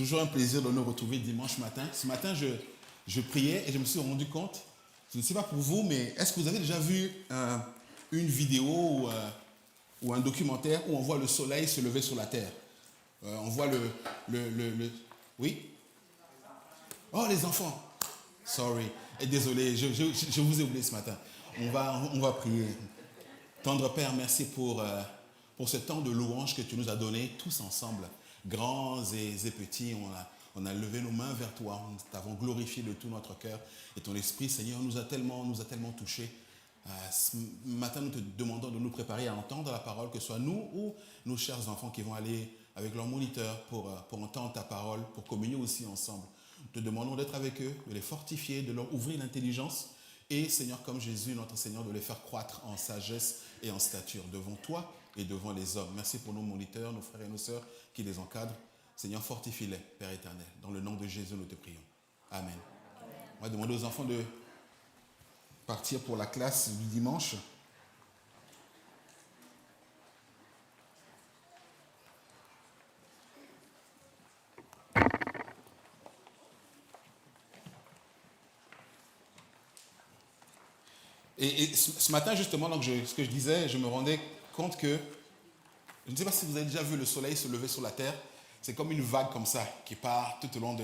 Toujours un plaisir de nous retrouver dimanche matin. Ce matin, je priais et je me suis rendu compte, je ne sais pas pour vous, mais est-ce que vous avez déjà vu une vidéo ou un documentaire où on voit le soleil se lever sur la terre? On voit le... Oui? Oh, les enfants! Sorry. Et désolé, je vous ai oublié ce matin. On va prier. Tendre Père, merci pour ce temps de louange que tu nous as donné tous ensemble, grands et petits. On a levé nos mains vers toi, nous t'avons glorifié de tout notre cœur. Et ton esprit, Seigneur, nous a tellement touchés. Ce matin, nous te demandons de nous préparer à entendre la parole, que ce soit nous ou nos chers enfants qui vont aller avec leur moniteur pour entendre ta parole, pour communier aussi ensemble. Nous te demandons d'être avec eux, de les fortifier, de leur ouvrir l'intelligence. Et Seigneur, comme Jésus, notre Seigneur, de les faire croître en sagesse et en stature devant toi et devant les hommes. Merci pour nos moniteurs, nos frères et nos sœurs qui les encadrent. Seigneur, fortifie-les, Père éternel. Dans le nom de Jésus, nous te prions. Amen. On va demander aux enfants de partir pour la classe du dimanche. Et ce matin, justement, donc ce que je disais, je me rendais compte que, je ne sais pas si vous avez déjà vu le soleil se lever sur la terre, c'est comme une vague comme ça, qui part tout au long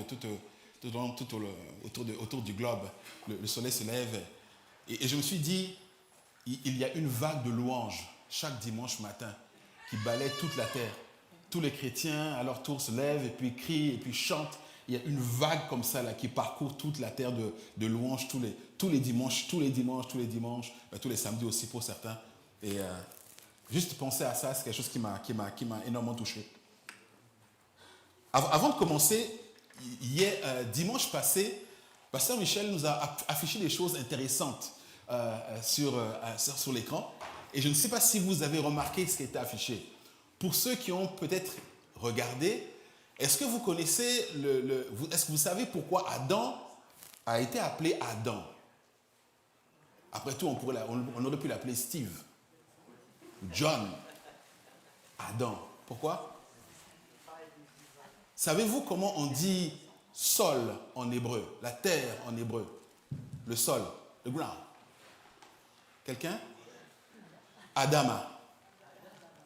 autour du globe. Le soleil se lève. Et je me suis dit, il y a une vague de louanges chaque dimanche matin qui balaie toute la terre. Tous les chrétiens, à leur tour, se lèvent et puis crient et puis chantent. Il y a une vague comme ça là, qui parcourt toute la terre de louanges tous les dimanches, tous les samedis aussi pour certains. Et juste penser à ça, c'est quelque chose qui m'a énormément touché. Avant de commencer, dimanche passé, Pasteur Michel nous a affiché des choses intéressantes sur l'écran. Et je ne sais pas si vous avez remarqué ce qui était affiché. Pour ceux qui ont peut-être regardé, est-ce que vous connaissez, est-ce que vous savez pourquoi Adam a été appelé Adam? Après tout, on aurait pu l'appeler Steve, John, Adam. Pourquoi? Savez-vous comment on dit sol en hébreu, la terre en hébreu? Le sol, le ground. Quelqu'un? Adama.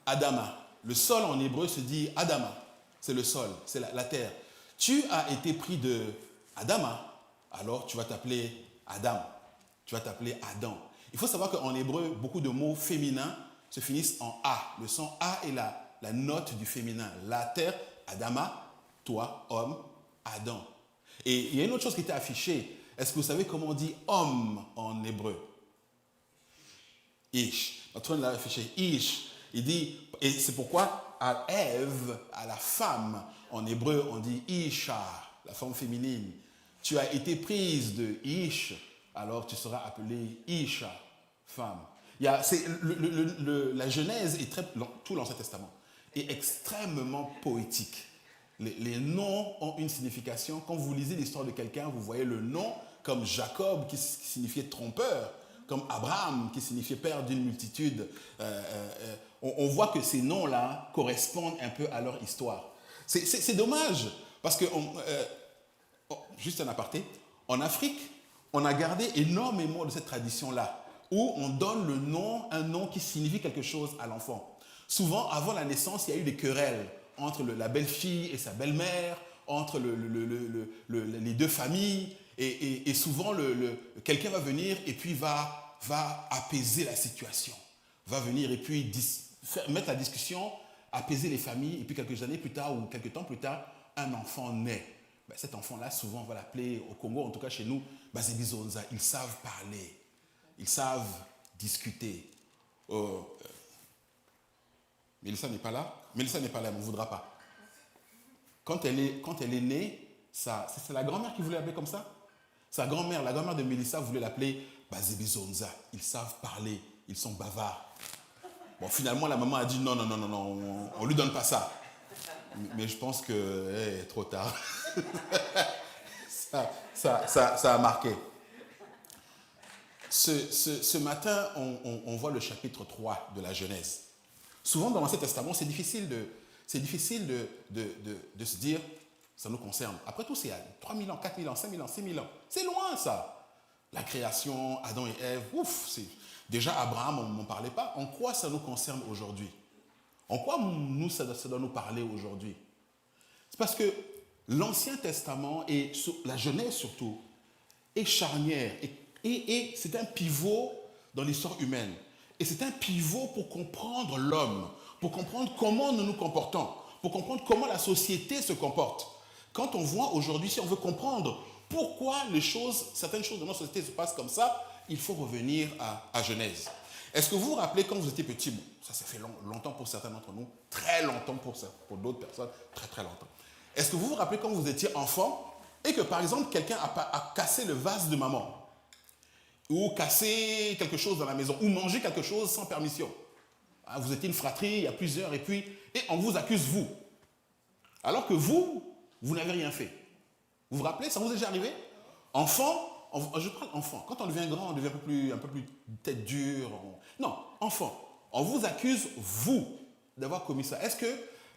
Adama. Le sol en hébreu se dit Adama. C'est le sol, c'est la terre. Tu as été pris de Adama, alors tu vas t'appeler Adam. Tu vas t'appeler Adam. Il faut savoir qu'en hébreu, beaucoup de mots féminins se finissent en A. Le son A est la note du féminin. La terre, Adama, toi, homme, Adam. Et il y a une autre chose qui était affichée. Est-ce que vous savez comment on dit homme en hébreu? Ish. Notre l'a affiché. Ish. Il dit, et c'est pourquoi à Ève, à la femme, en hébreu, on dit Isha, la forme féminine. Tu as été prise de Ish, alors tu seras appelée Isha, femme. La Genèse est tout l'Ancien Testament est extrêmement poétique. Les noms ont une signification. Quand vous lisez l'histoire de quelqu'un, vous voyez le nom comme Jacob qui signifiait trompeur, comme Abraham qui signifiait père d'une multitude. On voit que ces noms-là correspondent un peu à leur histoire. C'est dommage, parce que, juste un aparté, en Afrique, on a gardé énormément de cette tradition-là, où on donne un nom qui signifie quelque chose à l'enfant. Souvent, avant la naissance, il y a eu des querelles entre la belle-fille et sa belle-mère, entre les deux familles, et souvent, quelqu'un va venir et puis va apaiser la situation, va venir et puis mettre la discussion, apaiser les familles, et puis quelques années plus tard ou quelques temps plus tard, un enfant naît. Cet enfant-là, souvent, on va l'appeler, au Congo, en tout cas chez nous, Bazebizonza. Ils savent parler, ils savent discuter. Mélissa n'est pas là, elle ne voudra pas. Quand elle est née, c'est la grand-mère qui voulait l'appeler comme ça. Sa grand-mère, la grand-mère de Mélissa, voulait l'appeler Bazebizonza. Ils savent parler, ils sont bavards. Bon, finalement, la maman a dit non, on ne lui donne pas ça. Mais je pense que trop tard. ça a marqué. Ce matin, on voit le chapitre 3 de la Genèse. Souvent, dans l'Ancien Testament, c'est difficile de se dire, Ça nous concerne. Après tout, c'est à 3000 ans, 4000 ans, 5000 ans, 6000 ans. C'est loin, ça. La création, Adam et Ève, c'est... Déjà, Abraham, on n'en parlait pas. En quoi ça nous concerne aujourd'hui? En quoi ça doit nous parler aujourd'hui? C'est parce que l'Ancien Testament, et la Genèse surtout, est charnière. Et c'est un pivot dans l'histoire humaine. Et c'est un pivot pour comprendre l'homme, pour comprendre comment nous nous comportons, pour comprendre comment la société se comporte. Quand on voit aujourd'hui, si on veut comprendre pourquoi certaines choses dans notre société se passent comme ça, il faut revenir à Genèse. Est-ce que vous vous rappelez quand vous étiez petit? Bon, ça fait longtemps pour certains d'entre nous, très longtemps pour d'autres personnes, très très longtemps. Est-ce que vous vous rappelez quand vous étiez enfant et que par exemple quelqu'un a cassé le vase de maman, ou cassé quelque chose dans la maison, ou mangé quelque chose sans permission? Vous étiez une fratrie, il y a plusieurs, et on vous accuse vous. Alors que vous n'avez rien fait. Vous vous rappelez, ça vous est déjà arrivé? Enfant, je parle enfant. Quand on devient grand, on devient un peu plus tête dure. Non, enfant. On vous accuse, vous, d'avoir commis ça. Est-ce que,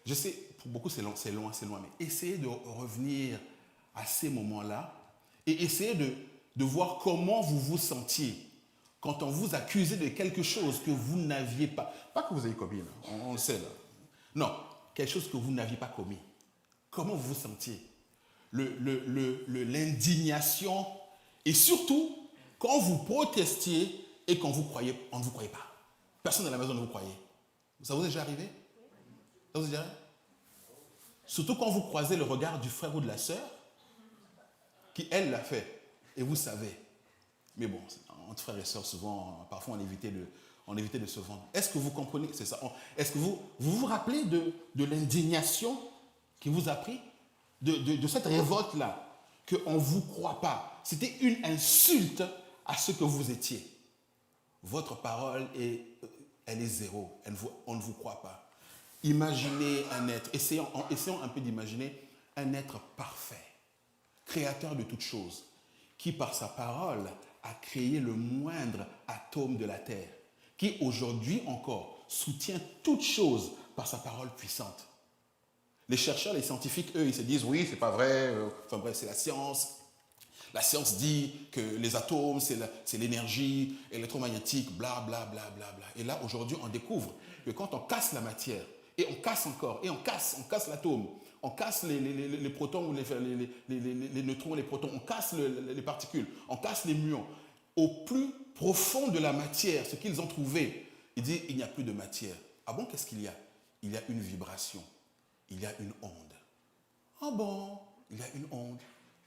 je sais, pour beaucoup c'est loin, mais essayez de revenir à ces moments-là et essayez de voir comment vous vous sentiez quand on vous accusait de quelque chose que vous n'aviez pas. Pas que vous ayez commis, là, on le sait là. Non, quelque chose que vous n'aviez pas commis. Comment vous vous sentiez? L'indignation, et surtout quand vous protestiez et qu'on vous croyait, on ne vous croyait pas. Personne à la maison ne vous croyait. Ça vous est déjà arrivé? Ça vous est déjà arrivé? Surtout quand vous croisez le regard du frère ou de la sœur qui, elle, l'a fait. Et vous savez. Mais bon, entre frères et sœurs, souvent, parfois, on évitait de se vendre. Est-ce que vous comprenez? C'est ça. Est-ce que vous rappelez de l'indignation qui vous a pris? De cette révolte-là, qu'on ne vous croit pas. C'était une insulte à ce que vous étiez. Votre parole, elle est zéro. On ne vous croit pas. Imaginez un être, essayons un peu d'imaginer un être parfait, créateur de toutes choses, qui par sa parole a créé le moindre atome de la terre, qui aujourd'hui encore soutient toutes choses par sa parole puissante. Les chercheurs, les scientifiques, eux, ils se disent, oui, c'est pas vrai, enfin bref, c'est la science. La science dit que les atomes, c'est l'énergie électromagnétique, bla, bla, bla, bla, bla. Et là, aujourd'hui, on découvre que quand on casse la matière, et on casse encore, et on casse l'atome, on casse les protons, ou les neutrons, les protons, on casse les particules, on casse les muons. Au plus profond de la matière, ce qu'ils ont trouvé, ils disent, il n'y a plus de matière. Ah bon, qu'est-ce qu'il y a? Il y a une vibration. Il y a une onde. Ah bon, il y a une onde,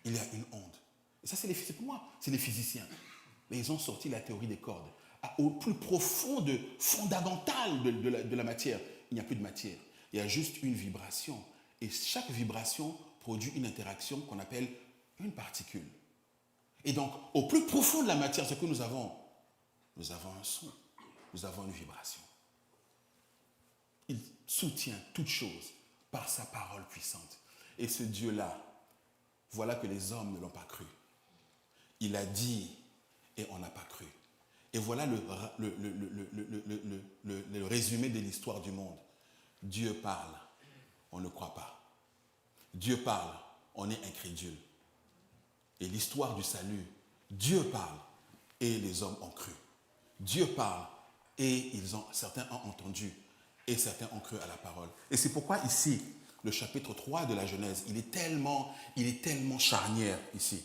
il y a une onde. Et ça, c'est pour moi, c'est les physiciens. Mais ils ont sorti la théorie des cordes. Au plus profond, fondamental de la matière, il n'y a plus de matière. Il y a juste une vibration. Et chaque vibration produit une interaction qu'on appelle une particule. Et donc, au plus profond de la matière, ce que nous avons un son, nous avons une vibration. Il soutient toute chose par sa parole puissante. Et ce Dieu-là, voilà que les hommes ne l'ont pas cru. Il a dit et on n'a pas cru. Et voilà le résumé de l'histoire du monde. Dieu parle, on ne croit pas. Dieu parle, on est incrédule. Et l'histoire du salut, Dieu parle et les hommes ont cru. Dieu parle et certains ont entendu et certains ont cru à la parole. Et c'est pourquoi ici, le chapitre 3 de la Genèse, il est tellement charnière ici.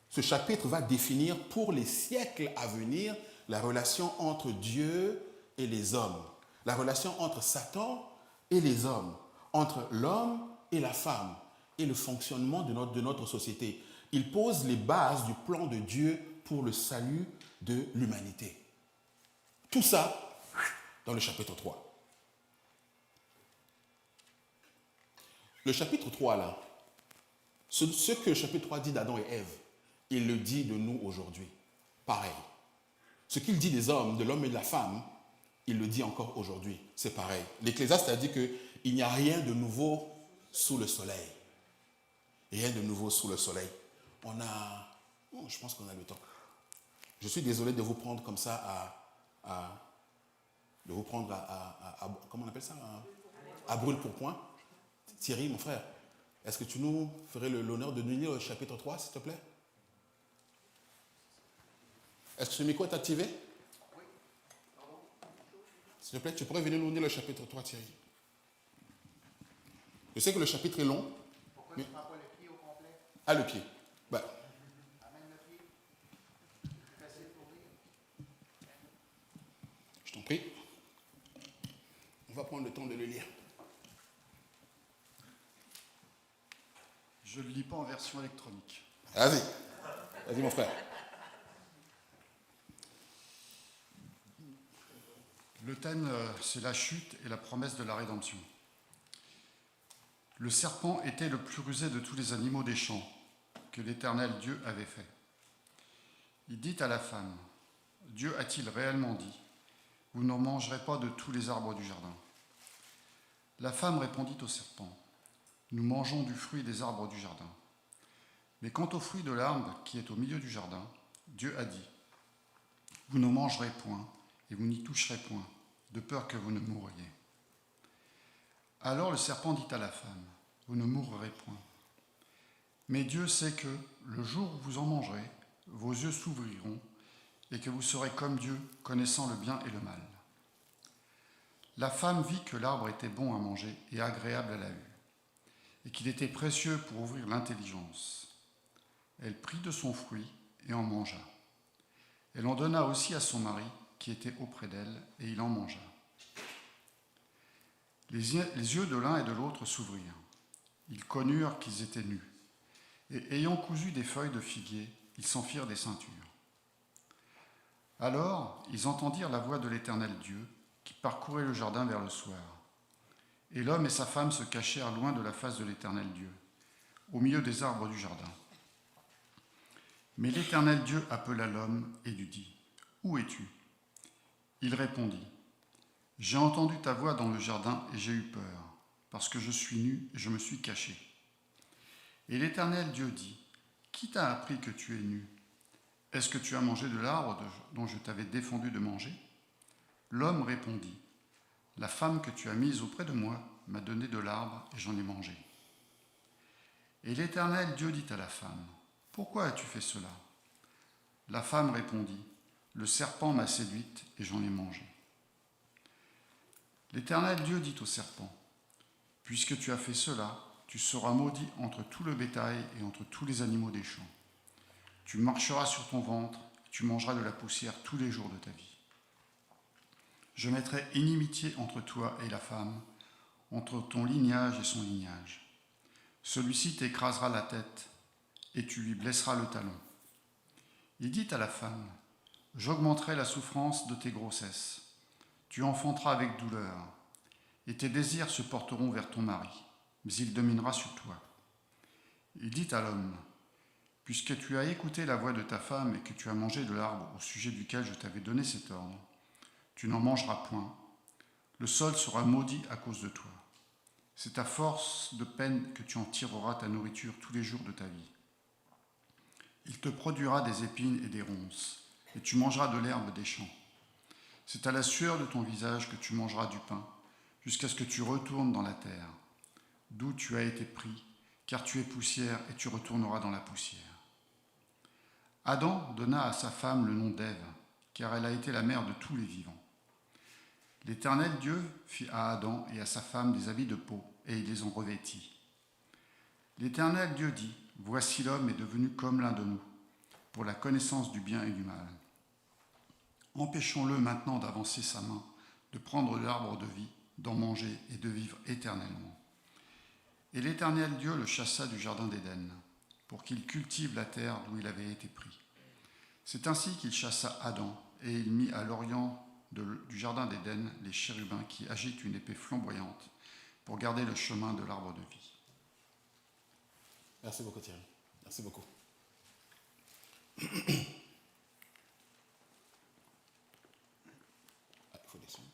Ce chapitre va définir pour les siècles à venir la relation entre Dieu et les hommes, la relation entre Satan et les hommes, entre l'homme et la femme, et le fonctionnement de notre société. Il pose les bases du plan de Dieu pour le salut de l'humanité. Tout ça dans le chapitre 3. Le chapitre 3, là, ce que le chapitre 3 dit d'Adam et Ève, il le dit de nous aujourd'hui. Pareil. Ce qu'il dit des hommes, de l'homme et de la femme, il le dit encore aujourd'hui. C'est pareil. L'Ecclésiaste a dit qu'il n'y a rien de nouveau sous le soleil. Rien de nouveau sous le soleil. Je pense qu'on a le temps. Je suis désolé de vous prendre comme ça comment on appelle ça? À brûle pour point. Thierry, mon frère, Est-ce que tu nous ferais l'honneur de nous lire le chapitre 3, s'il te plaît? Est-ce que ce micro est activé? S'il te plaît, tu pourrais venir nous lire le chapitre 3, Thierry. Je sais que le chapitre est long. Pourquoi tu ne prends pas le pied au complet? Ah, le pied. Bah. Amène le pied. C'est facile pour lire. Je t'en prie. On va prendre le temps de le lire. Je ne le lis pas en version électronique. Vas-y. Vas-y, mon frère. Le thème, c'est la chute et la promesse de la rédemption. Le serpent était le plus rusé de tous les animaux des champs que l'Éternel Dieu avait fait. Il dit à la femme, Dieu a-t-il réellement dit, vous n'en mangerez pas de tous les arbres du jardin? La femme répondit au serpent, nous mangeons du fruit des arbres du jardin. Mais quant au fruit de l'arbre qui est au milieu du jardin, Dieu a dit, vous n'en mangerez point et vous n'y toucherez point, de peur que vous ne mouriez. Alors le serpent dit à la femme, vous ne mourrez point. Mais Dieu sait que, le jour où vous en mangerez, vos yeux s'ouvriront et que vous serez comme Dieu, connaissant le bien et le mal. La femme vit que l'arbre était bon à manger et agréable à la vue, et qu'il était précieux pour ouvrir l'intelligence. Elle prit de son fruit et en mangea. Elle en donna aussi à son mari, qui était auprès d'elle, et il en mangea. Les yeux de l'un et de l'autre s'ouvrirent. Ils connurent qu'ils étaient nus, et ayant cousu des feuilles de figuier, ils s'en firent des ceintures. Alors ils entendirent la voix de l'Éternel Dieu, qui parcourait le jardin vers le soir. Et l'homme et sa femme se cachèrent loin de la face de l'Éternel Dieu, au milieu des arbres du jardin. Mais l'Éternel Dieu appela l'homme et lui dit, « Où es-tu » Il répondit, « J'ai entendu ta voix dans le jardin et j'ai eu peur, parce que je suis nu et je me suis caché. » Et l'Éternel Dieu dit, « Qui t'a appris que tu es nu? Est-ce que tu as mangé de l'arbre dont je t'avais défendu de manger ?» L'homme répondit, « La femme que tu as mise auprès de moi m'a donné de l'arbre et j'en ai mangé. » Et l'Éternel Dieu dit à la femme, « Pourquoi as-tu fait cela ?» La femme répondit, « Le serpent m'a séduite et j'en ai mangé. » L'Éternel Dieu dit au serpent, « Puisque tu as fait cela, tu seras maudit entre tout le bétail et entre tous les animaux des champs. Tu marcheras sur ton ventre et tu mangeras de la poussière tous les jours de ta vie. Je mettrai inimitié entre toi et la femme, entre ton lignage et son lignage. Celui-ci t'écrasera la tête et tu lui blesseras le talon. » Il dit à la femme, « J'augmenterai la souffrance de tes grossesses. Tu enfanteras avec douleur, et tes désirs se porteront vers ton mari, mais il dominera sur toi. » Il dit à l'homme, « Puisque tu as écouté la voix de ta femme et que tu as mangé de l'arbre au sujet duquel je t'avais donné cet ordre, tu n'en mangeras point. Le sol sera maudit à cause de toi. C'est à force de peine que tu en tireras ta nourriture tous les jours de ta vie. Il te produira des épines et des ronces, et tu mangeras de l'herbe des champs. C'est à la sueur de ton visage que tu mangeras du pain, jusqu'à ce que tu retournes dans la terre, d'où tu as été pris, car tu es poussière et tu retourneras dans la poussière. » Adam donna à sa femme le nom d'Ève, car elle a été la mère de tous les vivants. L'Éternel Dieu fit à Adam et à sa femme des habits de peau, et il les en revêtit. L'Éternel Dieu dit, « Voici l'homme est devenu comme l'un de nous, pour la connaissance du bien et du mal. Empêchons-le maintenant d'avancer sa main, de prendre l'arbre de vie, d'en manger et de vivre éternellement. » Et l'Éternel Dieu le chassa du jardin d'Éden, pour qu'il cultive la terre d'où il avait été pris. C'est ainsi qu'il chassa Adam, et il mit à l'orient du jardin d'Éden les chérubins qui agitent une épée flamboyante pour garder le chemin de l'arbre de vie. Merci beaucoup, Thierry. Merci beaucoup. Ah, il faut descendre.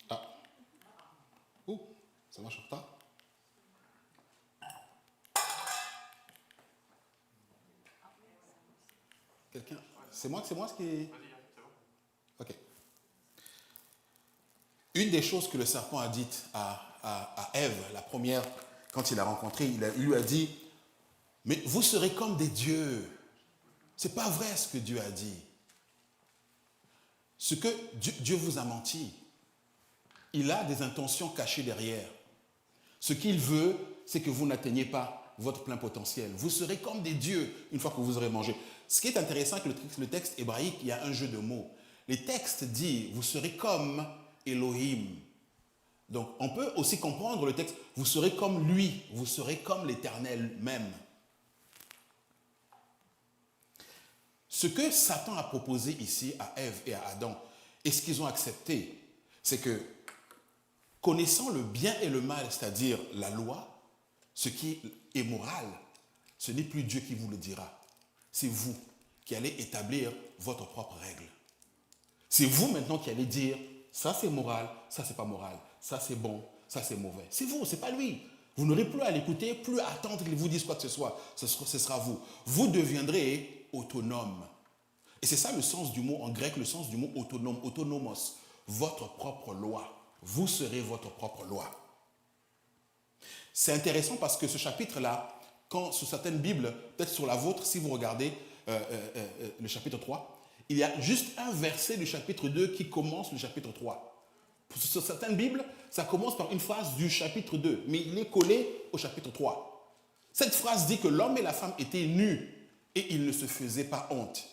Ah. Oh, ça marche pas. Quelqu'un? C'est moi ce qui... Ok. Une des choses que le serpent a dites à Ève, la première, quand il l'a rencontrée, il lui a dit, mais vous serez comme des dieux. C'est pas vrai ce que Dieu a dit. Ce que Dieu vous a menti. Il a des intentions cachées derrière. Ce qu'il veut, c'est que vous n'atteigniez pas votre plein potentiel. Vous serez comme des dieux une fois que vous aurez mangé. Ce qui est intéressant avec le texte hébraïque, il y a un jeu de mots. Les textes disent, vous serez comme Elohim. Donc, on peut aussi comprendre le texte, vous serez comme lui, vous serez comme l'Éternel même. Ce que Satan a proposé ici à Ève et à Adam, et ce qu'ils ont accepté, c'est que, connaissant le bien et le mal, c'est-à-dire la loi, ce qui est moral, ce n'est plus Dieu qui vous le dira. C'est vous qui allez établir votre propre règle. C'est vous maintenant qui allez dire, ça c'est moral, ça c'est pas moral, ça c'est bon, ça c'est mauvais. C'est vous, c'est pas lui. Vous n'aurez plus à l'écouter, plus à attendre qu'il vous dise quoi que ce soit. Ce sera vous. Vous deviendrez autonome. Et c'est ça le sens du mot, en grec, le sens du mot autonome, autonomos, votre propre loi. Vous serez votre propre loi. C'est intéressant parce que ce chapitre-là, quand sur certaines Bibles, peut-être sur la vôtre, si vous regardez le chapitre 3, il y a juste un verset du chapitre 2 qui commence le chapitre 3. Sur certaines Bibles, ça commence par une phrase du chapitre 2, mais il est collé au chapitre 3. Cette phrase dit que l'homme et la femme étaient nus et ils ne se faisaient pas honte.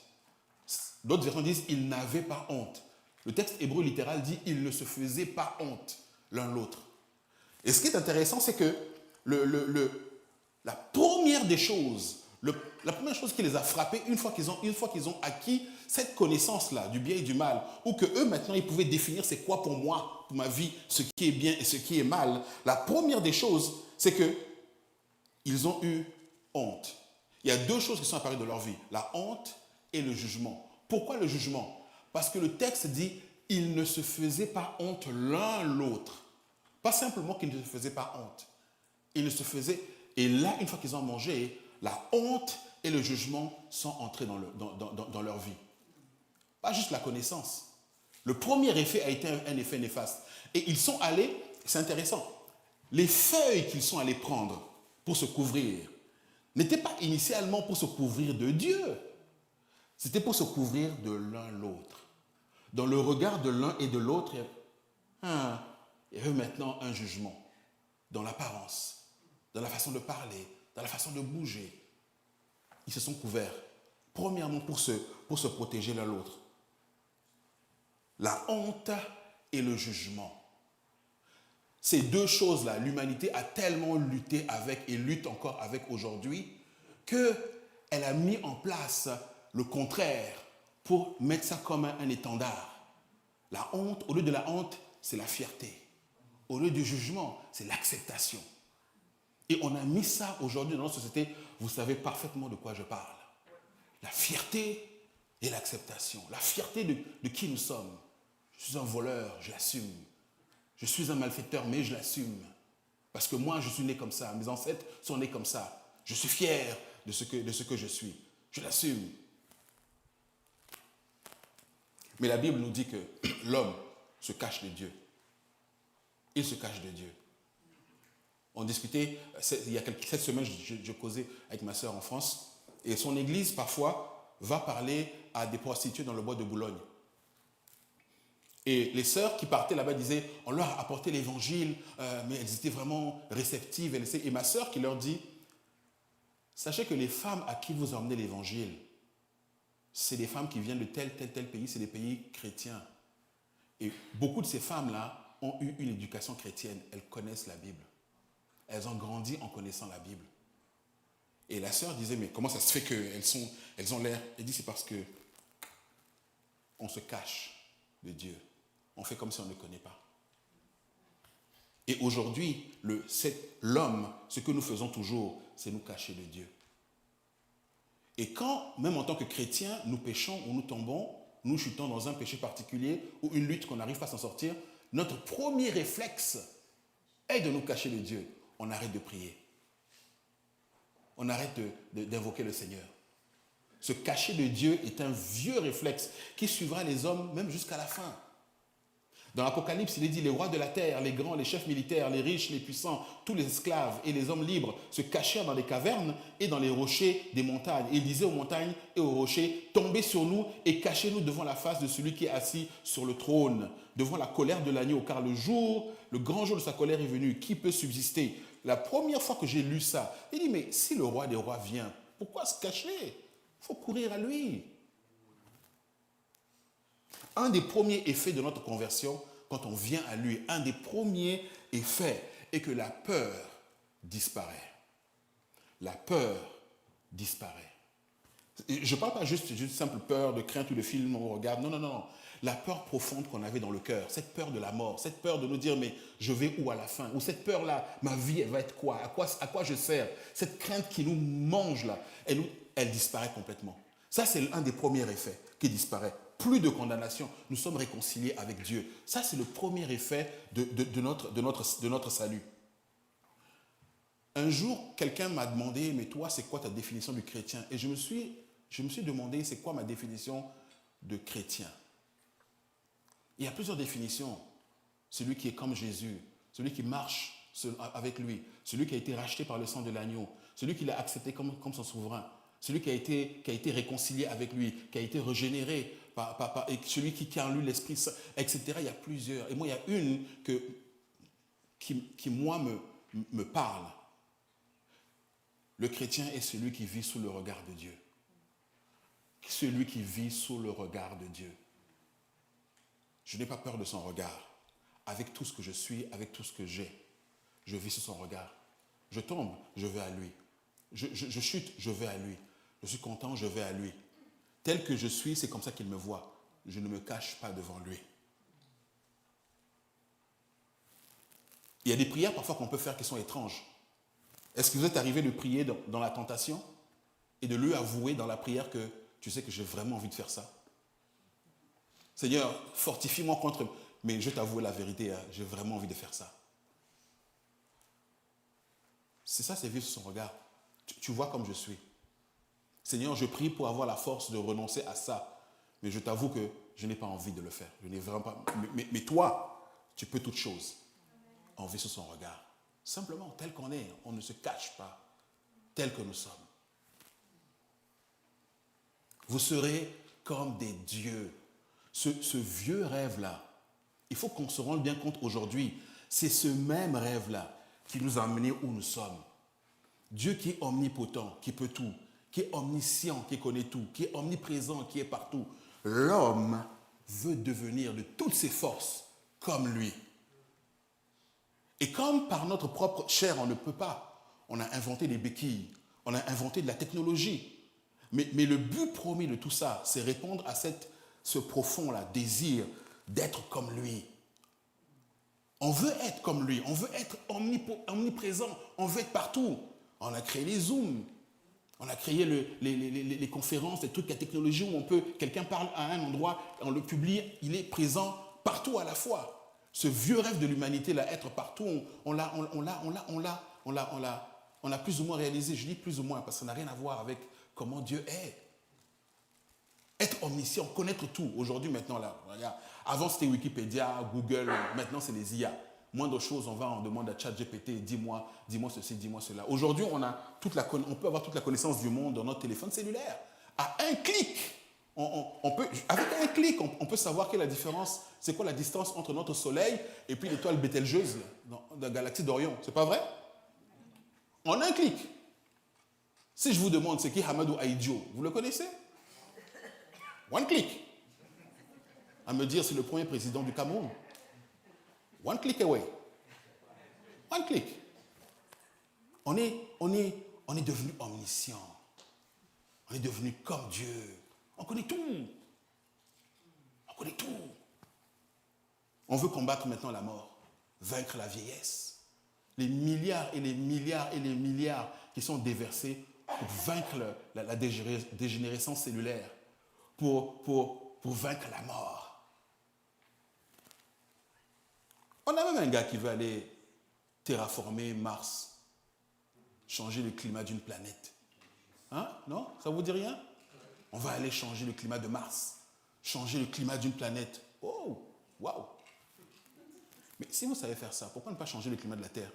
D'autres versions disent ils n'avaient pas honte. Le texte hébreu littéral dit ils ne se faisaient pas honte l'un l'autre. Et ce qui est intéressant, c'est que la première des choses, la première chose qui les a frappés, une fois qu'ils ont acquis cette connaissance-là du bien et du mal, ou que eux maintenant ils pouvaient définir c'est quoi pour moi, pour ma vie, ce qui est bien et ce qui est mal, la première des choses, c'est que ils ont eu honte. Il y a deux choses qui sont apparues dans leur vie, la honte et le jugement. Pourquoi le jugement? Parce que le texte dit ils ne se faisaient pas honte l'un l'autre. Pas simplement qu'ils ne se faisaient pas honte. Ils ne se faisaient... Et là, une fois qu'ils ont mangé, la honte et le jugement sont entrés dans leur vie. Pas juste la connaissance. Le premier effet a été un effet néfaste. Et ils sont allés, c'est intéressant, les feuilles qu'ils sont allés prendre pour se couvrir n'étaient pas initialement pour se couvrir de Dieu. C'était pour se couvrir de l'un l'autre. Dans le regard de l'un et de l'autre, il y avait maintenant un jugement dans l'apparence, dans la façon de parler, dans la façon de bouger. Ils se sont couverts, premièrement pour se protéger l'un l'autre. La honte et le jugement. Ces deux choses-là, l'humanité a tellement lutté avec et lutte encore avec aujourd'hui qu'elle a mis en place le contraire pour mettre ça comme un étendard. La honte, au lieu de la honte, c'est la fierté. Au lieu du jugement, c'est l'acceptation. Et on a mis ça aujourd'hui dans notre société, vous savez parfaitement de quoi je parle. La fierté et l'acceptation. La fierté de qui nous sommes. Je suis un voleur, je l'assume. Je suis un malfaiteur, mais je l'assume. Parce que moi, je suis né comme ça. Mes ancêtres sont nés comme ça. Je suis fier de ce que je suis. Je l'assume. Mais la Bible nous dit que l'homme se cache de Dieu. Il se cache de Dieu. On discutait, il y a cette semaine, je causais avec ma sœur en France, et son église, parfois, va parler à des prostituées dans le bois de Boulogne. Et les sœurs qui partaient là-bas disaient, on leur a apporté l'évangile, mais elles étaient vraiment réceptives. Et ma sœur qui leur dit, sachez que les femmes à qui vous emmenez l'évangile, c'est des femmes qui viennent de tel pays, c'est des pays chrétiens. Et beaucoup de ces femmes-là ont eu une éducation chrétienne, elles connaissent la Bible. Elles ont grandi en connaissant la Bible. Et la sœur disait, mais comment ça se fait qu'elles ont l'air... Elle dit, c'est parce que on se cache de Dieu. On fait comme si on ne connaît pas. Et aujourd'hui, l'homme, ce que nous faisons toujours, c'est nous cacher de Dieu. Et quand, même en tant que chrétiens, nous péchons ou nous tombons, nous chutons dans un péché particulier ou une lutte qu'on n'arrive pas à s'en sortir, notre premier réflexe est de nous cacher de Dieu. On arrête de prier. On arrête d'invoquer le Seigneur. Se cacher de Dieu est un vieux réflexe qui suivra les hommes même jusqu'à la fin. Dans l'Apocalypse, il est dit, les rois de la terre, les grands, les chefs militaires, les riches, les puissants, tous les esclaves et les hommes libres se cachèrent dans les cavernes et dans les rochers des montagnes. Et il disait aux montagnes et aux rochers, tombez sur nous et cachez-nous devant la face de celui qui est assis sur le trône, devant la colère de l'agneau, car le grand jour de sa colère est venu. Qui peut subsister? La première fois que j'ai lu ça, il dit, mais si le roi des rois vient, pourquoi se cacher? Il faut courir à lui. Un des premiers effets de notre conversion, quand on vient à lui, un des premiers effets est que la peur disparaît. La peur disparaît. Je ne parle pas juste d'une simple peur de crainte ou de film où on regarde. Non, non, non. La peur profonde qu'on avait dans le cœur, cette peur de la mort, cette peur de nous dire mais je vais où à la fin? Ou cette peur-là, ma vie elle va être quoi? À quoi je sers? Cette crainte qui nous mange là, elle disparaît complètement. Ça c'est un des premiers effets qui disparaît. Plus de condamnation, nous sommes réconciliés avec Dieu. Ça c'est le premier effet de notre salut. Un jour, quelqu'un m'a demandé, mais toi c'est quoi ta définition du chrétien? Et je me suis demandé, c'est quoi ma définition de chrétien? Il y a plusieurs définitions. Celui qui est comme Jésus, celui qui marche avec lui, celui qui a été racheté par le sang de l'agneau, celui qui l'a accepté comme son souverain, celui qui a été réconcilié avec lui, qui a été régénéré, et celui qui a en lui l'Esprit Saint, etc. Il y a plusieurs. Et moi, il y a une qui moi, me parle. Le chrétien est celui qui vit sous le regard de Dieu. Celui qui vit sous le regard de Dieu. Je n'ai pas peur de son regard. Avec tout ce que je suis, avec tout ce que j'ai, je vis sous son regard. Je tombe, je vais à lui. Je chute, je vais à lui. Je suis content, je vais à lui. Tel que je suis, c'est comme ça qu'il me voit. Je ne me cache pas devant lui. Il y a des prières parfois qu'on peut faire qui sont étranges. Est-ce que vous êtes arrivé de prier dans la tentation et de lui avouer dans la prière que tu sais que j'ai vraiment envie de faire ça? Seigneur, fortifie-moi contre... Mais je t'avoue la vérité, hein, j'ai vraiment envie de faire ça. C'est ça, c'est vivre sous son regard. Tu vois comme je suis. Seigneur, je prie pour avoir la force de renoncer à ça. Mais je t'avoue que je n'ai pas envie de le faire. Je n'ai vraiment pas... mais toi, tu peux toutes choses. On vit sous son regard. Simplement, tel qu'on est, on ne se cache pas. Tel que nous sommes. Vous serez comme des dieux. Ce vieux rêve-là, il faut qu'on se rende bien compte aujourd'hui, c'est ce même rêve-là qui nous a amenés où nous sommes. Dieu qui est omnipotent, qui peut tout, qui est omniscient, qui connaît tout, qui est omniprésent, qui est partout. L'homme veut devenir de toutes ses forces comme lui. Et comme par notre propre chair, on ne peut pas, on a inventé des béquilles, on a inventé de la technologie. Mais le but premier de tout ça, c'est répondre à ce profond désir d'être comme lui. On veut être comme lui, on veut être omniprésent, on veut être partout. On a créé les Zooms, on a créé les conférences, les trucs, la technologie où quelqu'un parle à un endroit, on le publie, il est présent partout à la fois. Ce vieux rêve de l'humanité, là, être partout, on l'a plus ou moins réalisé. Je dis plus ou moins parce que ça n'a rien à voir avec comment Dieu est. Être omniscient, connaître tout. Aujourd'hui, maintenant, là, regarde. Avant, c'était Wikipédia, Google. Maintenant, c'est les IA. Moindre chose, on demande à ChatGPT, dis-moi ceci, dis-moi cela. Aujourd'hui, on peut avoir toute la connaissance du monde dans notre téléphone cellulaire. À un clic, avec un clic, on peut savoir quelle est la différence, c'est quoi la distance entre notre Soleil et puis l'étoile Bételgeuse dans la galaxie d'Orion. C'est pas vrai? En un clic. Si je vous demande c'est qui Hamadou Aïdjo, vous le connaissez? One click. À me dire c'est le premier président du Cameroun. One click away. One click. On est devenu omniscient. On est devenu comme Dieu. On connaît tout. On connaît tout. On veut combattre maintenant la mort, vaincre la vieillesse. Les milliards et les milliards et les milliards qui sont déversés pour vaincre la dégénérescence cellulaire, pour vaincre la mort. On a même un gars qui veut aller terraformer Mars, changer le climat d'une planète. Hein? Non? Ça vous dit rien? On va aller changer le climat de Mars, changer le climat d'une planète. Oh, waouh! si vous savez faire ça, pourquoi ne pas changer le climat de la Terre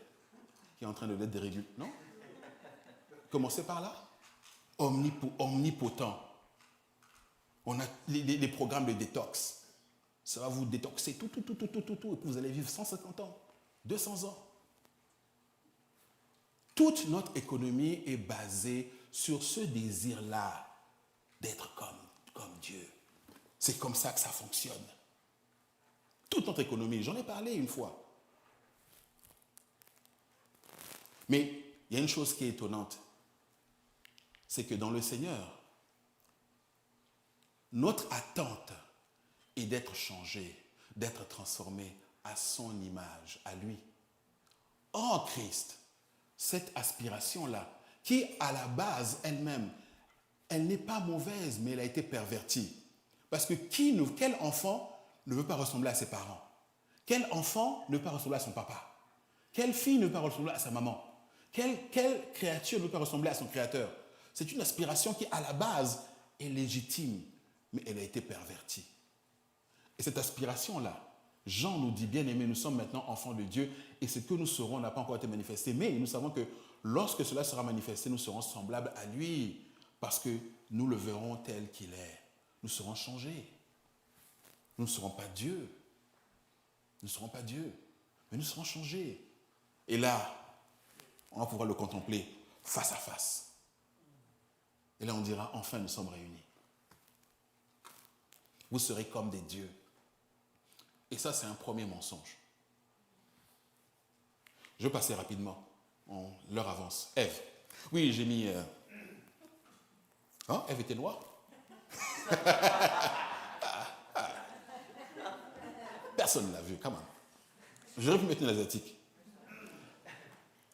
qui est en train de l'être dérégulé? Non? Commencez par là. Omnipotent. On a les programmes de détox. Ça va vous détoxer tout, et puis vous allez vivre 150 ans, 200 ans. Toute notre économie est basée sur ce désir-là d'être comme Dieu. C'est comme ça que ça fonctionne. Toute notre économie, j'en ai parlé une fois. Mais il y a une chose qui est étonnante, c'est que dans le Seigneur, notre attente est d'être changé, d'être transformé à son image, à lui. En Christ, cette aspiration-là, qui à la base elle-même, elle n'est pas mauvaise, mais elle a été pervertie. Parce que quel enfant ne veut pas ressembler à ses parents? Quel enfant ne veut pas ressembler à son papa? Quelle fille ne veut pas ressembler à sa maman? Quelle créature ne veut pas ressembler à son créateur? C'est une aspiration qui, à la base, est légitime, mais elle a été pervertie. Et cette aspiration-là, Jean nous dit, bien aimés, nous sommes maintenant enfants de Dieu, et ce que nous serons n'a pas encore été manifesté, mais nous savons que lorsque cela sera manifesté, nous serons semblables à lui, parce que nous le verrons tel qu'il est. Nous serons changés. Nous ne serons pas Dieu. Nous ne serons pas Dieu, mais nous serons changés. Et là, on va pouvoir le contempler face à face. Et là, on dira, enfin, nous sommes réunis. Vous serez comme des dieux. Et ça, c'est un premier mensonge. Je vais passer rapidement. L'heure avance. Ève. Oui, j'ai mis... Ève était noire. Personne ne l'a vu, quand même. J'aurais pu mettre une asiatique.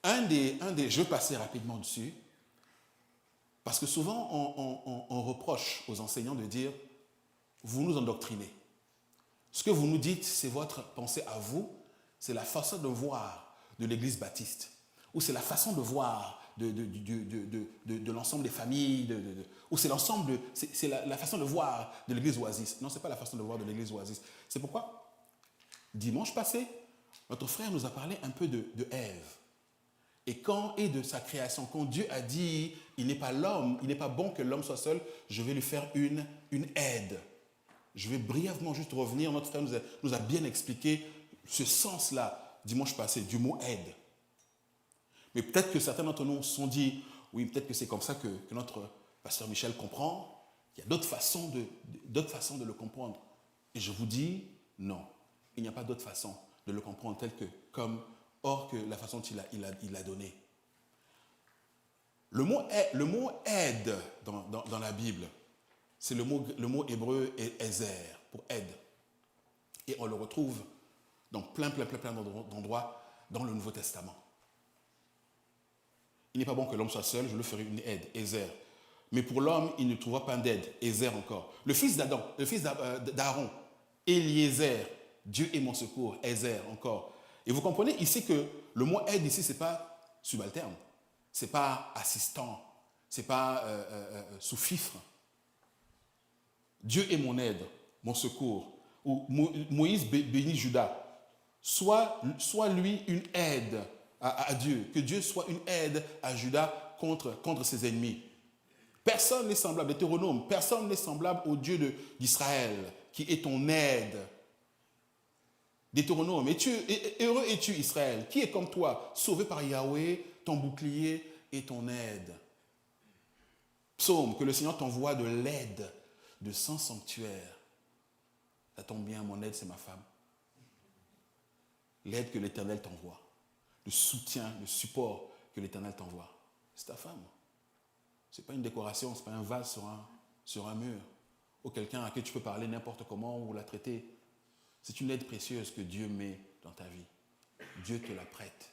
Je vais passer rapidement dessus, parce que souvent, on reproche aux enseignants de dire, vous nous endoctrinez. Ce que vous nous dites, c'est votre pensée à vous, c'est la façon de voir de l'Église baptiste, ou c'est la façon de voir de l'ensemble des familles, ou c'est l'ensemble, c'est la façon de voir de l'Église Oasis. Non, ce n'est pas la façon de voir de l'Église Oasis. C'est pourquoi, dimanche passé, notre frère nous a parlé un peu de Ève. Et de sa création, quand Dieu a dit, il n'est pas bon que l'homme soit seul, je vais lui faire une aide. Je vais brièvement juste revenir, notre frère nous a bien expliqué ce sens-là, dimanche passé, du mot aide. Mais peut-être que certains d'entre nous se sont dit, oui, peut-être que c'est comme ça que notre pasteur Michel comprend, il y a d'autres façons de le comprendre. Et je vous dis, non, il n'y a pas d'autre façon de le comprendre hors que la façon dont il a donné. Le mot aide dans la Bible, c'est le mot hébreu Ezer, pour aide. Et on le retrouve dans plein d'endroits dans le Nouveau Testament. Il n'est pas bon que l'homme soit seul, je lui ferai une aide, Ezer. Mais pour l'homme, il ne trouvera pas d'aide, Ezer encore. Le fils d'Aaron, Eliezer, Dieu est mon secours, Ezer encore. Et vous comprenez ici que le mot aide ici, ce n'est pas subalterne, ce n'est pas assistant, ce n'est pas sous-fifre. Dieu est mon aide, mon secours. Ou Moïse bénit Judas. Soit lui une aide à Dieu, que Dieu soit une aide à Judas contre ses ennemis. Personne n'est semblable, Deutéronome, personne n'est semblable au Dieu d'Israël, qui est ton aide. Deutéronome, heureux es-tu Israël, qui est comme toi, sauvé par Yahweh, ton bouclier et ton aide. Psaume, que le Seigneur t'envoie de l'aide de son sanctuaire. Ça tombe bien, mon aide, c'est ma femme. L'aide que l'Éternel t'envoie, le soutien, le support que l'Éternel t'envoie, c'est ta femme. Ce n'est pas une décoration, ce n'est pas un vase sur un mur, ou quelqu'un à qui tu peux parler n'importe comment ou la traiter. C'est une aide précieuse que Dieu met dans ta vie. Dieu te la prête.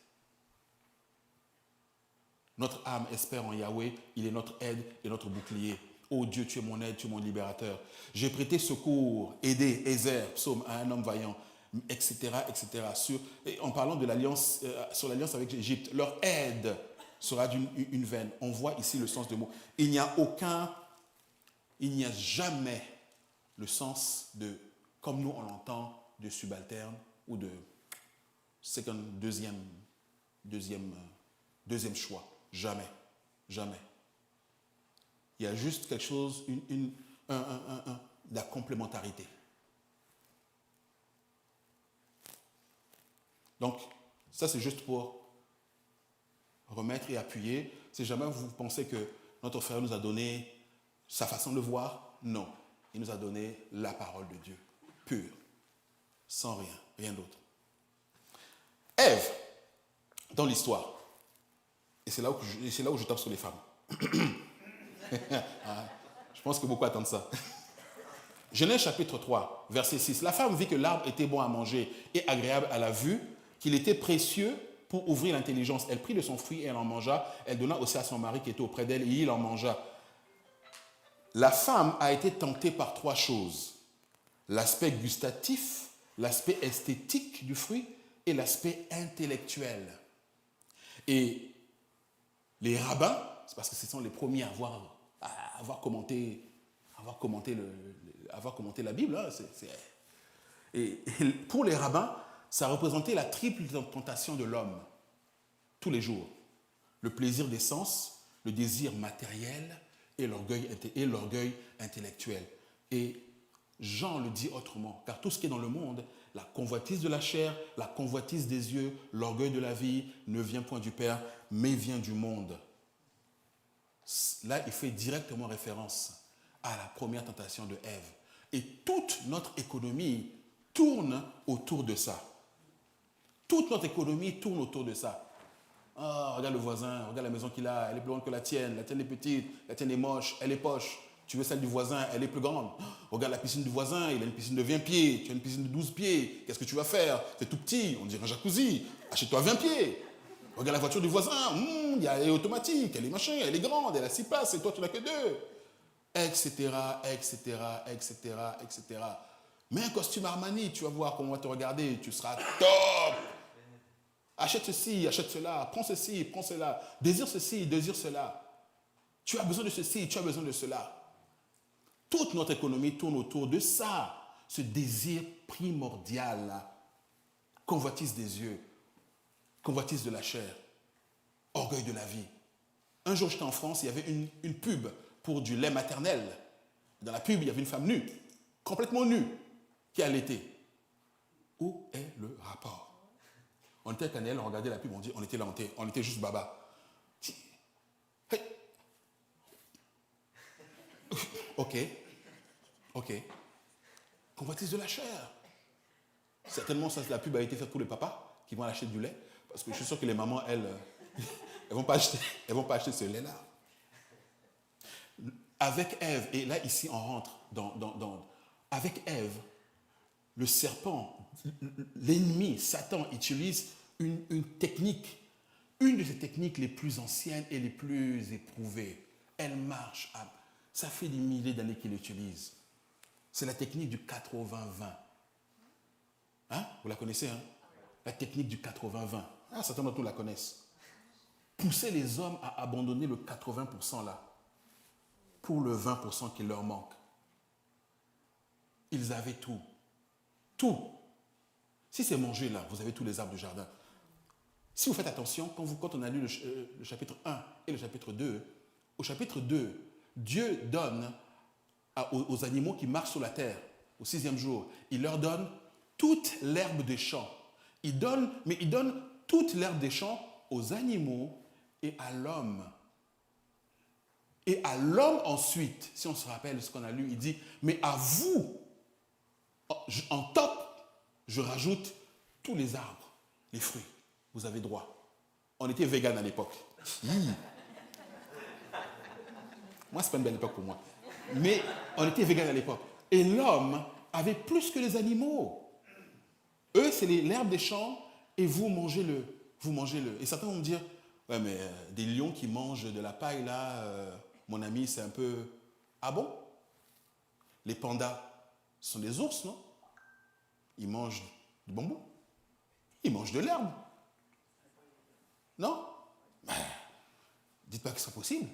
Notre âme espère en Yahweh, il est notre aide et notre bouclier. Oh Dieu, tu es mon aide, tu es mon libérateur. J'ai prêté secours, aidé, Ezer, psaume, à un homme vaillant, etc., etc. En parlant de l'alliance, sur l'alliance avec l'Égypte, leur aide sera d'une veine. On voit ici le sens du mot. Il n'y a jamais le sens de, comme nous on l'entend, de subalterne ou de second, deuxième choix. Jamais. Jamais. Il y a juste quelque chose, de la complémentarité. Donc, ça c'est juste pour remettre et appuyer. Si jamais vous pensez que notre frère nous a donné sa façon de voir, non. Il nous a donné la parole de Dieu, pure, sans rien d'autre. Ève, dans l'histoire, et c'est là où je tape sur les femmes. Je pense que beaucoup attendent ça. Genèse chapitre 3, verset 6. La femme vit que l'arbre était bon à manger et agréable à la vue, qu'il était précieux pour ouvrir l'intelligence. Elle prit de son fruit et elle en mangea. Elle donna aussi à son mari qui était auprès d'elle et il en mangea. La femme a été tentée par 3 choses. L'aspect gustatif, l'aspect esthétique du fruit et l'aspect intellectuel. Et les rabbins, c'est parce que ce sont les premiers à avoir commenté la Bible. Hein, et pour les rabbins, ça représentait la triple tentation de l'homme, tous les jours. Le plaisir des sens, le désir matériel et l'orgueil intellectuel. Et Jean le dit autrement, car tout ce qui est dans le monde, la convoitise de la chair, la convoitise des yeux, l'orgueil de la vie, ne vient point du Père, mais vient du monde. Là, il fait directement référence à la première tentation de Ève. Et toute notre économie tourne autour de ça. Toute notre économie tourne autour de ça. Oh, regarde le voisin, regarde la maison qu'il a, elle est plus grande que la tienne est petite, la tienne est moche, elle est poche. Tu veux celle du voisin, elle est plus grande. Oh, regarde la piscine du voisin, il a une piscine de 20 pieds, tu as une piscine de 12 pieds. Qu'est-ce que tu vas faire? C'est tout petit, on dirait un jacuzzi. Achète-toi 20 pieds. Regarde la voiture du voisin, elle est automatique, elle est machin, elle est grande, elle a 6 places et toi tu n'as que 2. Etc. Mets un costume Armani, tu vas voir comment on va te regarder, tu seras top. Achète ceci, achète cela, prends ceci, prends cela, désire ceci, désire cela. Tu as besoin de ceci, tu as besoin de cela. Toute notre économie tourne autour de ça, ce désir primordial, convoitise des yeux, convoitise de la chair, orgueil de la vie. Un jour, j'étais en France, il y avait une pub pour du lait maternel. Dans la pub, il y avait une femme nue, complètement nue, qui allaitait. Où est le rapport? On était à Canel, on regardait la pub, on était là, on était juste baba. Hey. Ok. Convoitise de la chair. Certainement, ça, la pub a été faite pour les papas qui vont acheter du lait, parce que je suis sûr que les mamans, elles vont pas acheter ce lait-là. Avec Ève, et là, ici, on rentre avec Ève, le serpent, l'ennemi, Satan, utilise une technique, une de ces techniques les plus anciennes et les plus éprouvées. Elle marche, ça fait des milliers d'années qu'il l'utilise. C'est la technique du 80-20. Hein? Vous la connaissez, hein? La technique du 80-20. Certains d'entre nous la connaissent. Pousser les hommes à abandonner le 80% là, pour le 20% qui leur manque. Ils avaient tout. Tout. Si c'est manger là, vous avez tous les arbres du jardin. Si vous faites attention, quand on a lu le chapitre 1 et le chapitre 2, au chapitre 2, Dieu donne aux animaux qui marchent sur la terre, au 6e jour, il leur donne toute l'herbe des champs. Il donne toute l'herbe des champs aux animaux et à l'homme. Et à l'homme ensuite, si on se rappelle ce qu'on a lu, il dit, mais à vous, en top, je rajoute tous les arbres, les fruits. Vous avez droit. On était vegan à l'époque. Moi, ce n'est pas une belle époque pour moi. Mais on était vegan à l'époque. Et l'homme avait plus que les animaux. Eux, c'est l'herbe des champs et vous mangez-le. Et certains vont me dire, ouais, mais des lions qui mangent de la paille, là, mon ami, c'est un peu... Ah bon? Les pandas sont des ours, non? Ils mangent du bambou. Ils mangent de l'herbe. Non? Dites pas que c'est possible.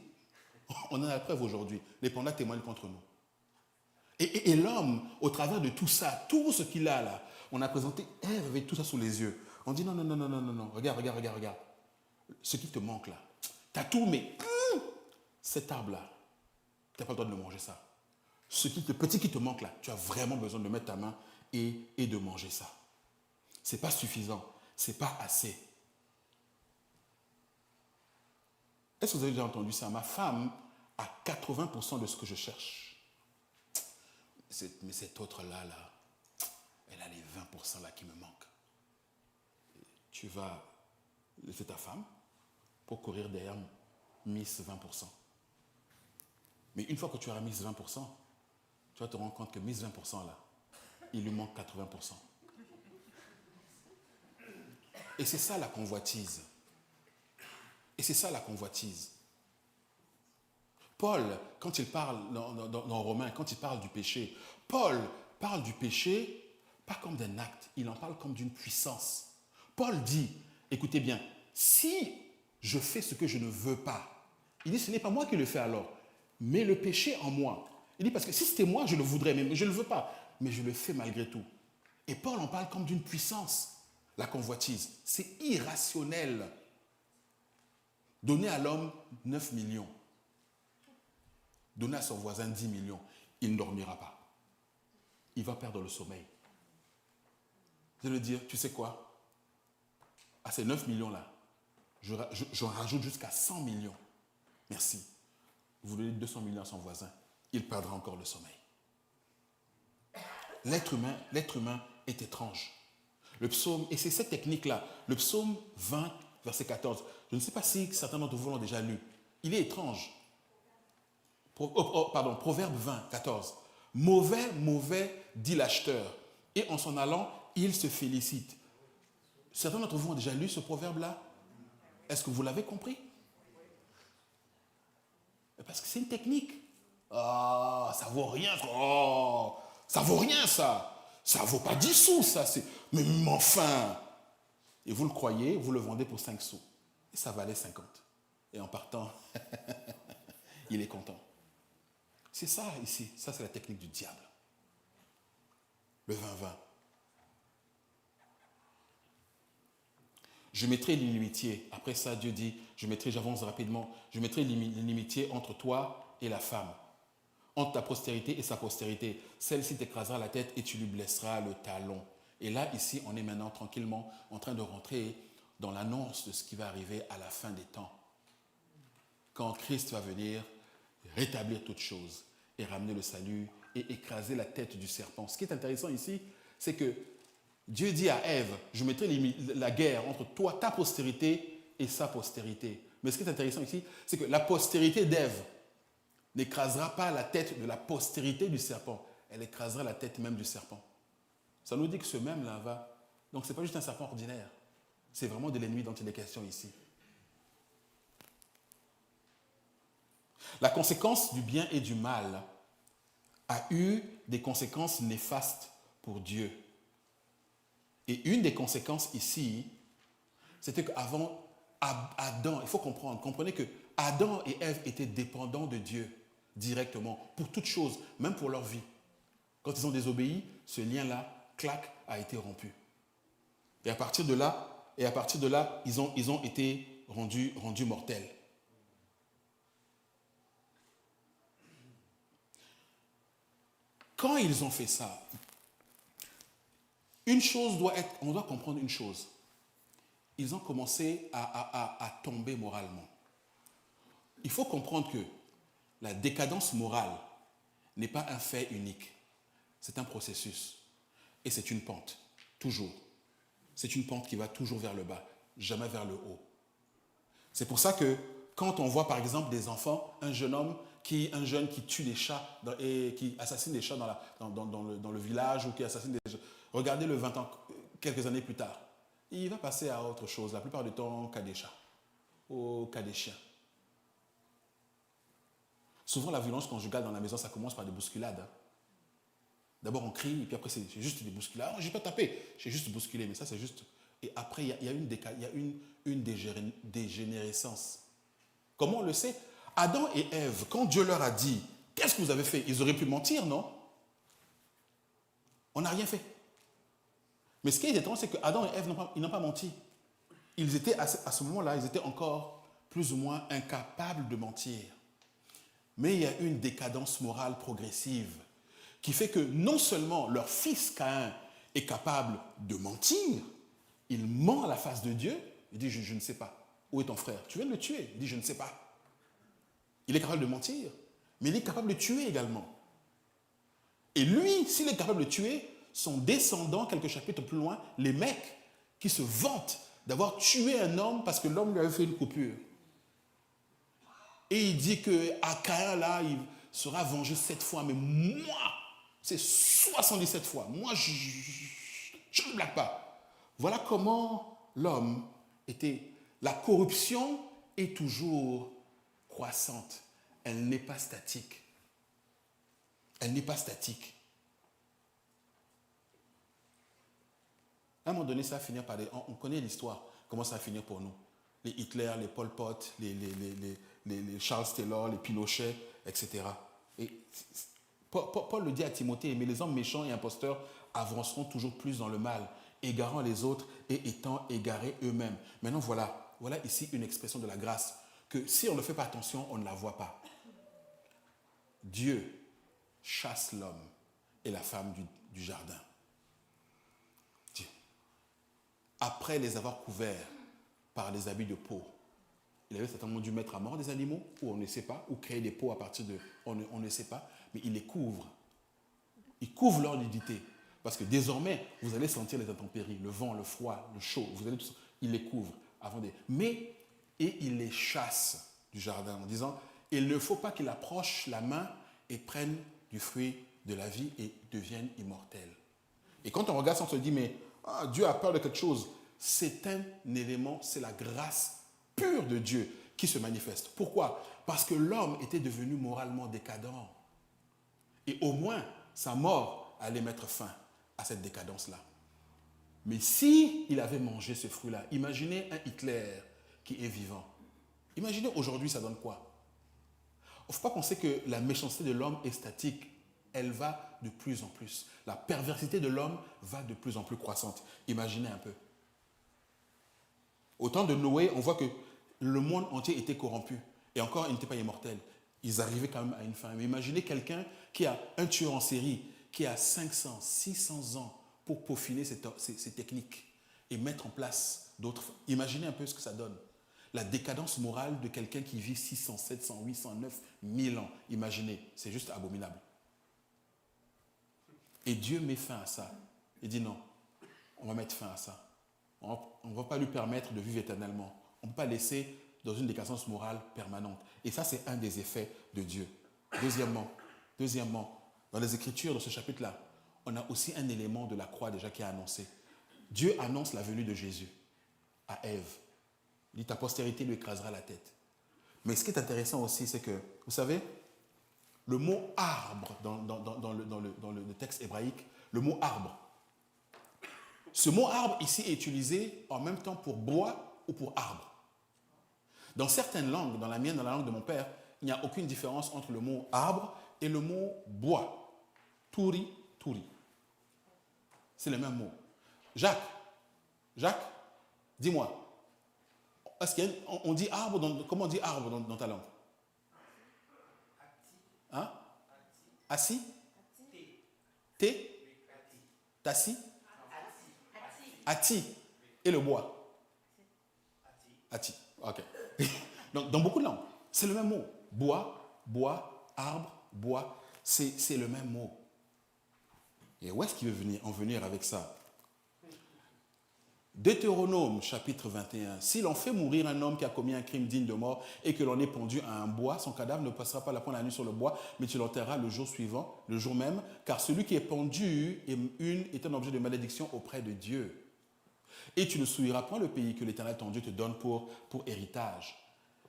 On en a la preuve aujourd'hui. Les pandas témoignent contre nous. Et l'homme, au travers de tout ça, tout ce qu'il a là, on a présenté Ève avec tout ça sous les yeux. On dit non. Regarde. Ce qui te manque là. Tu as tout, mais cet arbre-là, tu n'as pas le droit de le manger ça. Petit qui te manque là, tu as vraiment besoin de mettre ta main et de manger ça. Ce n'est pas suffisant. Ce n'est pas assez. Est-ce que vous avez déjà entendu ça? Ma femme a 80% de ce que je cherche. Mais cette autre-là, elle a les 20% là qui me manquent. Tu vas laisser ta femme pour courir derrière Miss 20%. Mais une fois que tu auras Miss 20%, tu vas te rendre compte que Miss 20% là, il lui manque 80%. Et c'est ça la convoitise. Paul, quand il parle dans Romains, quand il parle du péché, Paul parle du péché pas comme d'un acte, il en parle comme d'une puissance. Paul dit, écoutez bien, si je fais ce que je ne veux pas, il dit ce n'est pas moi qui le fais alors, mais le péché en moi. Il dit parce que si c'était moi, je le voudrais, mais je ne le veux pas, mais je le fais malgré tout. Et Paul en parle comme d'une puissance. La convoitise, c'est irrationnel. Donner à l'homme 9 millions, donner à son voisin 10 millions, il ne dormira pas. Il va perdre le sommeil. Vous allez dire, tu sais quoi? À ces 9 millions-là, j'en rajoute jusqu'à 100 millions. Merci. Vous donnez 200 millions à son voisin, il perdra encore le sommeil. L'être humain est étrange. Le psaume, et c'est cette technique-là, le psaume 20, verset 14, je ne sais pas si certains d'entre vous l'ont déjà lu. Il est étrange. Proverbe 20, 14. Mauvais, dit l'acheteur, et en s'en allant, il se félicite. Certains d'entre vous ont déjà lu ce proverbe-là? Est-ce que vous l'avez compris? Parce que c'est une technique. Ah, ça vaut rien. Oh, ça vaut rien, ça. Ça vaut pas 10 sous, ça. Mais enfin. Et vous le croyez, vous le vendez pour 5 sous. Et ça valait 50. Et en partant, il est content. C'est ça ici. Ça, c'est la technique du diable. Le 20-20. Je mettrai l'inimitié. Après ça, Dieu dit, j'avance rapidement, je mettrai l'inimitié entre toi et la femme, entre ta postérité et sa postérité. Celle-ci t'écrasera la tête et tu lui blesseras le talon. Et là, ici, on est maintenant tranquillement en train de rentrer dans l'annonce de ce qui va arriver à la fin des temps. Quand Christ va venir rétablir toutes choses et ramener le salut et écraser la tête du serpent. Ce qui est intéressant ici, c'est que Dieu dit à Ève, je mettrai la guerre entre toi, ta postérité et sa postérité. Mais ce qui est intéressant ici, c'est que la postérité d'Ève n'écrasera pas la tête de la postérité du serpent. Elle écrasera la tête même du serpent. Ça nous dit que ce même-là va... Donc ce n'est pas juste un serpent ordinaire. C'est vraiment de l'ennemi dont il est question ici. La conséquence du bien et du mal a eu des conséquences néfastes pour Dieu. Et une des conséquences ici, c'était qu'avant, Adam, il faut comprendre, comprenez que Adam et Ève étaient dépendants de Dieu directement, pour toute chose, même pour leur vie. Quand ils ont désobéi, ce lien-là, clac, a été rompu. Et à partir de là, ils ont été rendus mortels. Quand ils ont fait ça, on doit comprendre une chose. Ils ont commencé à tomber moralement. Il faut comprendre que la décadence morale n'est pas un fait unique. C'est un processus. Et c'est une pente, toujours. C'est une pente qui va toujours vers le bas, jamais vers le haut. C'est pour ça que quand on voit par exemple des enfants, un jeune qui tue des chats et qui assassine des chats dans le village ou qui assassine des... Regardez le 20 ans, quelques années plus tard. Il va passer à autre chose, la plupart du temps, cas des chats, au cas des chiens. Souvent, la violence conjugale dans la maison, ça commence par des bousculades. D'abord, on crie, et puis après, c'est juste des bousculades. Je n'ai pas tapé, j'ai juste bousculé, mais ça, c'est juste... Et après, il y a une dégénérescence. Comment on le sait? Adam et Ève, quand Dieu leur a dit, qu'est-ce que vous avez fait? Ils auraient pu mentir, non? On n'a rien fait. Mais ce qui est étonnant, c'est que Adam et Ève n'ont pas menti. Ils étaient, à ce moment-là, ils étaient encore plus ou moins incapables de mentir. Mais il y a une décadence morale progressive qui fait que non seulement leur fils Caïn est capable de mentir, il ment à la face de Dieu, il dit je ne sais pas. Où est ton frère? Tu viens de le tuer. Il dit je ne sais pas. Il est capable de mentir, mais il est capable de tuer également. Et lui, s'il est capable de tuer, son descendant, quelques chapitres plus loin, les mecs qui se vantent d'avoir tué un homme parce que l'homme lui avait fait une coupure. Et il dit qu'à Caïn, là, il sera vengé 7 fois. Mais moi, c'est 77 fois. Moi, je ne blague pas. Voilà comment l'homme était. La corruption est toujours croissante. Elle n'est pas statique. Elle n'est pas statique. À un moment donné, ça va finir par on connaît l'histoire, comment ça va finir pour nous. Les Hitler, les Pol Pot, les Charles Taylor, les Pinochet, etc. Et Paul le dit à Timothée, mais les hommes méchants et imposteurs avanceront toujours plus dans le mal, égarant les autres et étant égarés eux-mêmes. Maintenant, voilà ici une expression de la grâce, que si on ne fait pas attention, on ne la voit pas. Dieu chasse l'homme et la femme du jardin. Dieu. Après les avoir couverts par des habits de peau, il avait certainement dû mettre à mort des animaux, ou on ne sait pas, ou créer des peaux à partir de... On ne sait pas, mais il les couvre. Il couvre leur nudité. Parce que désormais, vous allez sentir les intempéries, le vent, le froid, le chaud. Il les couvre. Et il les chasse du jardin en disant, il ne faut pas qu'il approche la main et prenne du fruit de la vie et devienne immortel. Et quand on regarde ça, on se dit, mais Dieu a peur de quelque chose. C'est un élément, c'est la grâce pure de Dieu qui se manifeste. Pourquoi? Parce que l'homme était devenu moralement décadent. Et au moins, sa mort allait mettre fin à cette décadence-là. Mais si il avait mangé ce fruit-là, imaginez un Hitler qui est vivant. Imaginez aujourd'hui, ça donne quoi? Il ne faut pas penser que la méchanceté de l'homme est statique. Elle va de plus en plus. La perversité de l'homme va de plus en plus croissante. Imaginez un peu. Au temps de Noé, on voit que le monde entier était corrompu. Et encore, il n'était pas immortel. Ils arrivaient quand même à une fin. Mais imaginez quelqu'un qui a un tueur en série, qui a 500, 600 ans pour peaufiner ces techniques et mettre en place d'autres. Imaginez un peu ce que ça donne. La décadence morale de quelqu'un qui vit 600, 700, 800, 9, 1000 ans. Imaginez, c'est juste abominable. Et Dieu met fin à ça. Il dit non, on va mettre fin à ça. On ne va pas lui permettre de vivre éternellement. On ne peut pas laisser dans une décadence morale permanente. Et ça, c'est un des effets de Dieu. Deuxièmement, dans les Écritures, dans ce chapitre-là, on a aussi un élément de la croix déjà qui est annoncé. Dieu annonce la venue de Jésus à Ève. Il dit, ta postérité lui écrasera la tête. Mais ce qui est intéressant aussi, c'est que, vous savez, le mot arbre dans le texte hébraïque, le mot arbre, ce mot arbre ici est utilisé en même temps pour bois ou pour arbre. Dans certaines langues, dans la mienne, dans la langue de mon père, il n'y a aucune différence entre le mot arbre et le mot bois. Touri. C'est le même mot. Jacques, dis-moi, est-ce qu'on dit arbre, comment on dit arbre dans ta langue? Hein? Assis? Thé? Tassi? Ati. Et le bois? Ati. Ok. Donc, dans beaucoup de langues, c'est le même mot. Bois, arbre, bois, c'est le même mot. Et où est-ce qu'il veut en venir avec ça? Deutéronome, chapitre 21. Si l'on fait mourir un homme qui a commis un crime digne de mort et que l'on est pendu à un bois, son cadavre ne passera pas la nuit sur le bois, mais tu l'enterreras le jour suivant, le jour même, car celui qui est pendu est un objet de malédiction auprès de Dieu. Et tu ne souilleras point le pays que l'Éternel ton Dieu te donne pour héritage.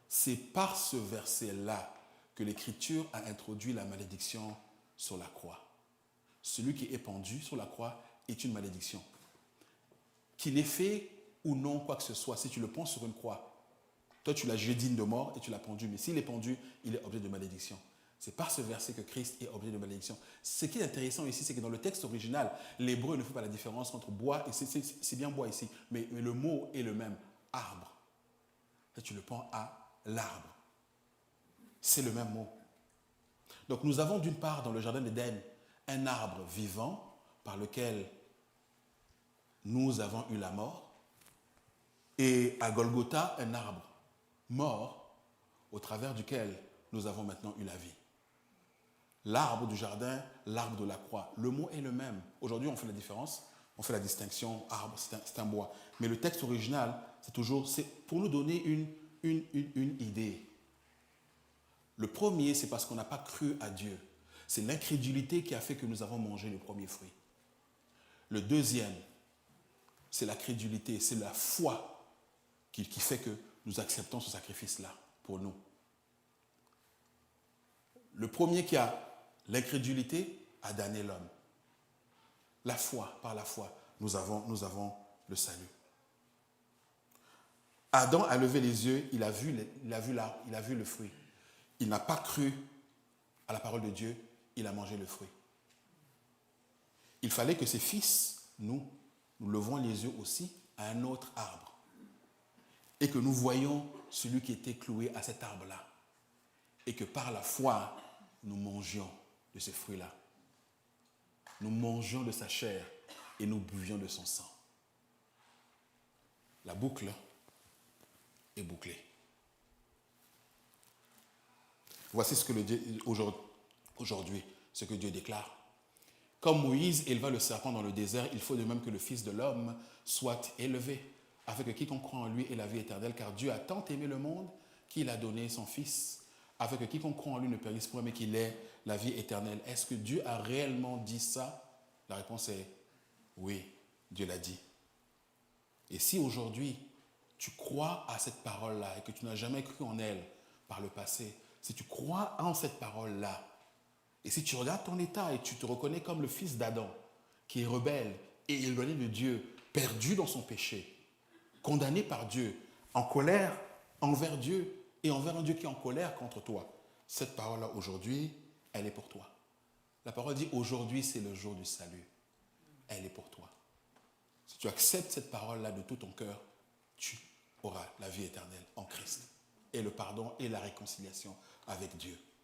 C'est par ce verset-là que l'Écriture a introduit la malédiction sur la croix. Celui qui est pendu sur la croix est une malédiction. Qu'il ait fait ou non quoi que ce soit, si tu le penses sur une croix, toi tu l'as jugé digne de mort et tu l'as pendu, mais s'il est pendu, il est objet de malédiction. C'est par ce verset que Christ est objet de malédiction. Ce qui est intéressant ici, c'est que dans le texte original, l'hébreu ne fait pas la différence entre bois, et c'est bien bois ici, mais le mot est le même, arbre. Et tu le prends à l'arbre. C'est le même mot. Donc nous avons d'une part dans le jardin d'Éden un arbre vivant par lequel nous avons eu la mort, et à Golgotha un arbre mort au travers duquel nous avons maintenant eu la vie. L'arbre du jardin, l'arbre de la croix. Le mot est le même. Aujourd'hui, on fait la différence, on fait la distinction, arbre, c'est un bois. Mais le texte original, c'est pour nous donner une idée. Le premier, c'est parce qu'on n'a pas cru à Dieu. C'est l'incrédulité qui a fait que nous avons mangé le premier fruit. Le deuxième, c'est la crédulité, c'est la foi qui fait que nous acceptons ce sacrifice-là pour nous. Le premier qui a l'incrédulité a damné l'homme. La foi, par la foi, nous avons le salut. Adam a levé les yeux, il a vu le fruit. Il n'a pas cru à la parole de Dieu, il a mangé le fruit. Il fallait que ses fils, nous levons les yeux aussi à un autre arbre et que nous voyions celui qui était cloué à cet arbre-là et que par la foi, nous mangions de ce fruit-là. Nous mangions de sa chair et nous buvions de son sang. La boucle est bouclée. Voici ce que aujourd'hui, ce que Dieu déclare. Comme Moïse éleva le serpent dans le désert, il faut de même que le Fils de l'homme soit élevé, afin que quiconque croit en lui ait la vie éternelle, car Dieu a tant aimé le monde qu'il a donné son Fils, afin que quiconque croit en lui ne périsse point, mais qu'il ait la vie éternelle. Est-ce que Dieu a réellement dit ça? La réponse est oui, Dieu l'a dit. Et si aujourd'hui, tu crois à cette parole-là et que tu n'as jamais cru en elle par le passé, si tu crois en cette parole-là, et si tu regardes ton état et tu te reconnais comme le fils d'Adam, qui est rebelle et éloigné de Dieu, perdu dans son péché, condamné par Dieu, en colère envers Dieu et envers un Dieu qui est en colère contre toi, cette parole-là aujourd'hui, elle est pour toi. La parole dit aujourd'hui c'est le jour du salut. Elle est pour toi. Si tu acceptes cette parole-là de tout ton cœur, tu auras la vie éternelle en Christ et le pardon et la réconciliation avec Dieu.